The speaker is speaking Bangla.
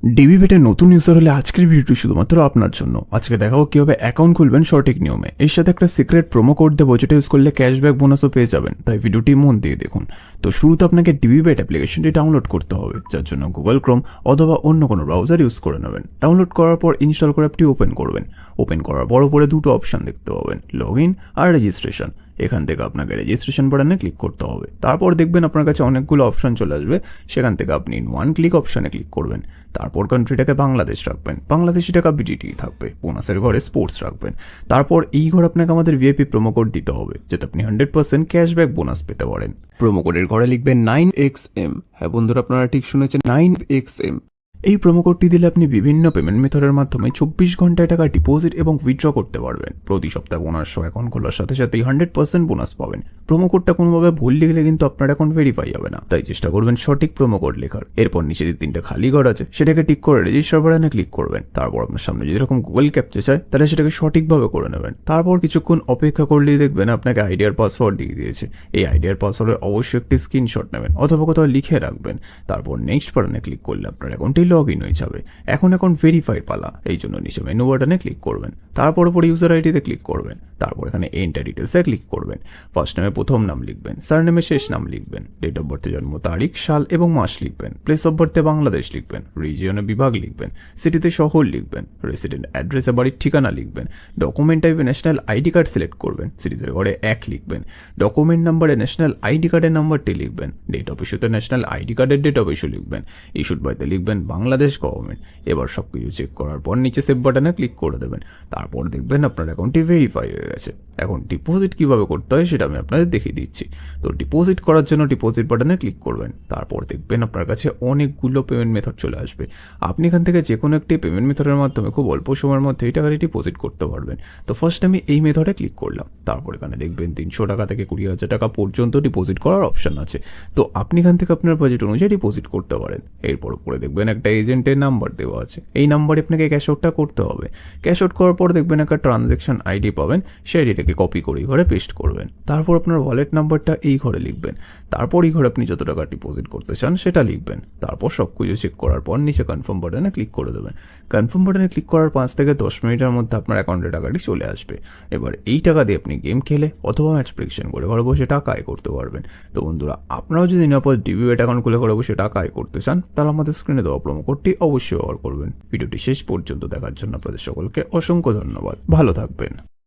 ডিবিবেটের নতুন ইউজার হলে আজকের ভিডিওটি শুধুমাত্র আপনার জন্য। আজকে দেখাবো কিভাবে অ্যাকাউন্ট খুলবেন সঠিক নিয়মে। এর সাথে একটা সিক্রেট প্রোমো কোড দেবো, যেটা ইউজ করলে ক্যাশব্যাক বোনাসও পেয়ে যাবেন। তাই ভিডিওটি মন দিয়ে দেখুন। তো শুরুতে আপনাকে ডিবিবেট অ্যাপ্লিকেশনটি ডাউনলোড করতে হবে, যার জন্য গুগল ক্রোম অথবা অন্য কোনো ব্রাউজার ইউজ করে নেবেন। ডাউনলোড করার পর ইনস্টল করে অ্যাপটি ওপেন করবেন। ওপেন করার পর উপরে দুটো অপশন দেখতে পাবেন, লগ ইন আর রেজিস্ট্রেশন। এখান থেকে আপনাকে রেজিস্ট্রেশন বাটনে ক্লিক করতে হবে। তারপর দেখবেন আপনার কাছে অনেকগুলো অপশন চলে আসবে। সেখান থেকে আপনি ওয়ান ক্লিক অপশনে ক্লিক করবেন। তারপর কান্ট্রিটাকে বাংলাদেশ রাখবেন, বাংলাদেশি টাকা বিজিটি থাকবে। বোনাসের ঘরে স্পোর্টস রাখবেন। তারপর এই ঘরে আপনাকে আমাদের ভিআইপি প্রোমো কোড দিতে হবে, যাতে আপনি 100% ক্যাশব্যাক বোনাস পেতে পারেন। প্রোমো কোডের ঘরে লিখবেন 9XM। হ্যাঁ বন্ধুরা, আপনারা ঠিক শুনেছেন, 9XM। এই প্রোমো কোডটি দিলে আপনি বিভিন্ন পেমেন্ট মেথডের মাধ্যমে 24 ঘন্টায় টাকা ডিপোজিট এবং উইথড্র করতে পারবেন। প্রতি সপ্তাহে বোনাস অ্যাকাউন্ট খোলার সাথে সাথেই 100% বোনাস পাবেন। প্রোমো কোডটা কোনোভাবে ভুল লিখলে কিন্তু আপনার অ্যাকাউন্ট ভেরিফাই হবে না, তাই চেষ্টা করবেন সঠিক প্রোমো কোড লেখার। এরপর নিচে যে তিনটে খালি ঘর আছে সেটাকে টিক করে রেজিস্টার বাটনে ক্লিক করবেন। তারপর আপনার সামনে যদি এরকম গুগল ক্যাপচা চায় তাহলে সেটাকে সঠিকভাবে করে নেবেন। তারপর কিছুক্ষণ অপেক্ষা করলেই দেখবেন আপনাকে আইডিয়ার পাসওয়ার্ড দিয়ে দিয়েছে। এই আইডিয়ার পাসওয়ার্ডের অবশ্যই একটি স্ক্রিনশট নেবেন অথবা কোথাও লিখে রাখবেন। তারপর নেক্সট বাটনে ক্লিক করলে আপনার অ্যাকাউন্টটি লগ ইন হয়ে যাবে। এখন ভেরিফাইড পালা, এই জন্য নিচে মেনু বাটনে ক্লিক করবেন। তারপর উপরে ইউজার আইডিতে ক্লিক করবেন। তারপর এখানে এন্টার ডিটেলসে ক্লিক করবেন। ফার্স্ট নেমে প্রথম নাম লিখবেন, সারনেমে শেষ নাম লিখবেন, ডেট অফ বার্থে জন্ম তারিখ, সাল এবং মাস লিখবেন, প্লেস অফ বার্থে বাংলাদেশ লিখবেন, রিজিয়নে বিভাগ লিখবেন, সিটিতে শহর লিখবেন, রেসিডেন্ট অ্যাড্রেসে বাড়ির ঠিকানা লিখবেন, ডকুমেন্ট টাইপে ন্যাশনাল আইডি কার্ড সিলেক্ট করবেন, সিরিজের ঘরে 1 লিখবেন, ডকুমেন্ট নাম্বারে ন্যাশনাল আইডি কার্ডের নাম্বারটি লিখবেন, ডেট অফ ইস্যুতে ন্যাশনাল আইডি কার্ডের ডেট অফ ইস্যু লিখবেন, ইস্যুড বাইতে লিখবেন বাংলাদেশ গভর্নমেন্ট। এবার সব কিছু চেক করার পর নিচে সেভ বাটনে ক্লিক করে দেবেন। তারপর দেখবেন আপনার অ্যাকাউন্টটি ভেরিফাই হয়ে গেছে। এখন ডিপোজিট কিভাবে করতে হয় সেটা আমি আপনাদের দেখিয়ে দিচ্ছি। তো ডিপোজিট করার জন্য ডিপোজিট বাটনে ক্লিক করবেন। তারপর দেখবেন আপনার কাছে অনেকগুলো পেমেন্ট মেথড চলে আসবে। আপনি এখান থেকে যে কোনো একটি পেমেন্ট মেথডের মাধ্যমে খুব অল্প সময়ের মধ্যে এই টাকাটি ডিপোজিট করতে পারবেন। তো ফার্স্ট আমি এই মেথডে ক্লিক করলাম। তারপর এখানে দেখবেন 300 টাকা থেকে 20,000 টাকা পর্যন্ত ডিপোজিট করার অপশন আছে। তো আপনি এখান থেকে আপনার বাজেট অনুযায়ী ডিপোজিট করতে পারেন। এরপর উপরে দেখবেন একটা এজেন্টের নাম্বার দেওয়া আছে। এই নাম্বারে আপনাকে ক্যাশ আউটটা করতে হবে। ক্যাশ আউট করার পর দেখবেন একটা ট্রানজ্যাকশন আইডি পাবেন, সেই আইডিটাকে কপি করে এই ঘরে পেস্ট করবেন। তারপর আপনার ওয়ালেট নাম্বারটা এই ঘরে লিখবেন। তারপর এই ঘরে আপনি যত টাকা ডিপোজিট করতে চান সেটা লিখবেন। তারপর সব কিছু চেক করার পর নিচে কনফার্ম বাটনে ক্লিক করে দেবেন। কনফার্ম বাটনে ক্লিক করার 5 থেকে 10 মিনিটের মধ্যে আপনার অ্যাকাউন্টে টাকাটি চলে আসবে। এবার এই টাকা দিয়ে আপনি গেম খেলে অথবা ম্যাচ প্রেডিকশন করে ঘরে বসে টাকা আয় করতে পারবেন। তো বন্ধুরা, আপনারাও যদি নিরাপদ ডিবিবেট অ্যাকাউন্ট খুলে ঘরে বসে টাকা আয় করতে চান তাহলে আমাদের স্ক্রিনে দেওয়া প্রোমো কোডটি অবশ্যই ব্যবহার করবেন। ভিডিওটি শেষ পর্যন্ত দেখার জন্য আপনাদের সকলকে অসংখ্য ধন্যবাদ। ভালো থাকবেন।